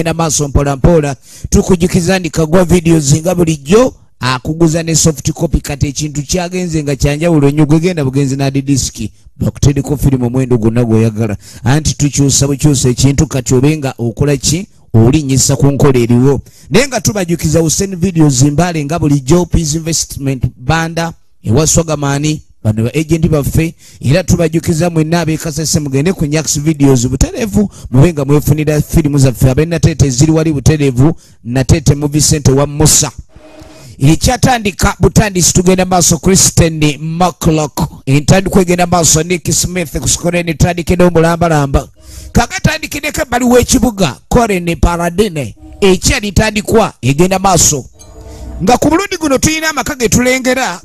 ena maaso mpola mpola tukujukiza ndikagwa videos nga bulijjo akuguza ne soft copy kati ekintu kyagenze nga kyanjawulo nnyo gwegenda bugenzi na diski bakutedeko firimu omwendo gwonna gw'oyagala anti tukyusa bukyusa ekintu kati obenga okola ki olinyisa ku nkola eriwo naye nga tubajukiza Hussein videos mbale nga bulijjo Peace Investment Banda ewa Swagamani bano ba agent baffe era tubajukiza mwenna abekasese mugende ku Nyax videos buterevu mubenga mwefunira firimu zaffe abenna tete ziri wali buterevu na tete movie center wa Musa ikyatandika butandisi tugenda maaso Kristen McClock entandikwa egenda maaso Nick Smith kusikoreni tandikira omulambalamba kakatandikireko bali w'ekibuga Coren Paradine ekyalitandikwa egenda maaso nga ku mulundi guno tulina amaka ge tulengera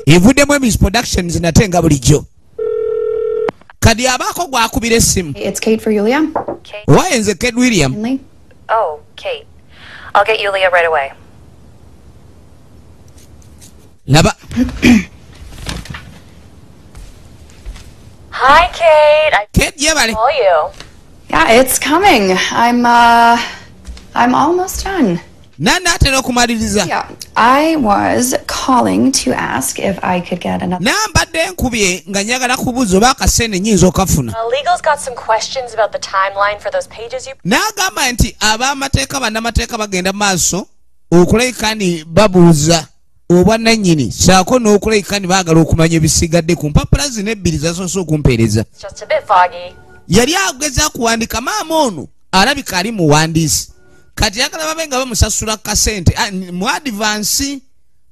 evuddemu Emmy's Productions nate nga bulijjo kadi abaako gwakubira essimu. It's Kate for Yulia. Kate. Wayenze Kate William. Finley? Oh, Kate. I'll get Yulia right away. Laba. Hi, Kate. Kate, yeah, buddy. Call you. Yeah, it's coming. I'm almost done. Nana atera okumaliriza. Yeah, I was calling to ask if I could get another. Nambadde nkubye nga njagala kubuuza oba akasente nnyinza okafuna. Legal's got some questions about the timeline for those pages you. N'agamba nti ab'amateeka bannamateeka bagenda maaso okulayikani babuuza obwannannyini saako n'okulayikani baagala okumanya ebisigadde ku mpapula zino ebbiri zasoose okumpeereza. Just a bit foggy. Yali ageza kuwandika maama ono alabika ali muwandiisi. Kati yakala babenga bamusasula kasente mu advance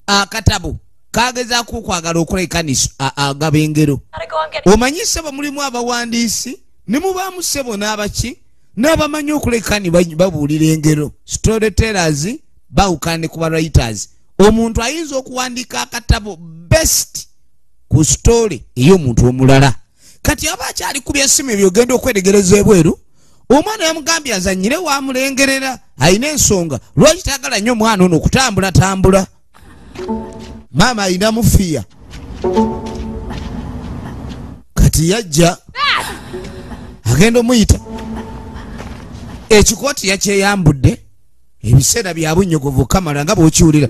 akatabo kagezaako okwagala okulayikaniso agaba engero. Omanyise bamulimu abawandiisi ne mubaamu ssebo n'abaki n'abamanyi okulayikani babuulira engero storytellers bawukane ku writers. Omuntu ayinza okuwandika akatabo best ku story ey'omuntu omulala kati aba akyali ku byessimu ebyo ogenda okweregereza ebweru. Omwana yamugambye azanyire wamulengerera ayina ensonga lwaki taagala nnyo omwana ono okutambula. Maama ayina mufiya kati yajja agenda omuyita ekikooti yakyeyambudde ebiseera bya bunnyogovu kamala nga bw'okiwulira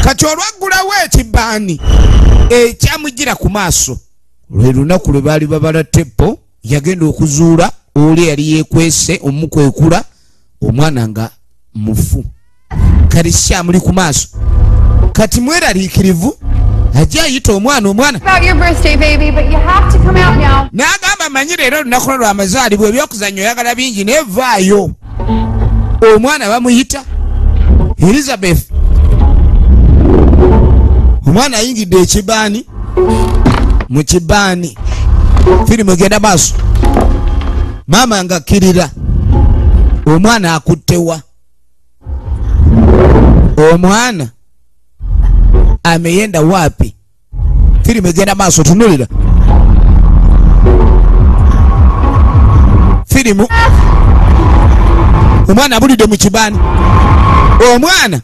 kati olwaggulawo ekibbaani ekyamugira ku maaso lwe lunaku lwe baali babala tepo yagenda okuzuula oli yali yeekwese omukwekula omwana nga mufu kati kyamuli ku maaso kati mweraliikirivu ajja ayita omwana n'agamba manyi leero olunaku lwo lw'amazaalibwa ebyokuzannya oyagala bingi nevaayo. Omwana bamuyita Elizabeth. Omwana ayingidde ekibaani mu kibaani firimu egenda maaso maama nga akkirira omwana akuttewa omwana ameyenda wapi firimu egenda maaso tunulira firimu omwana abulidde mu kibaani omwana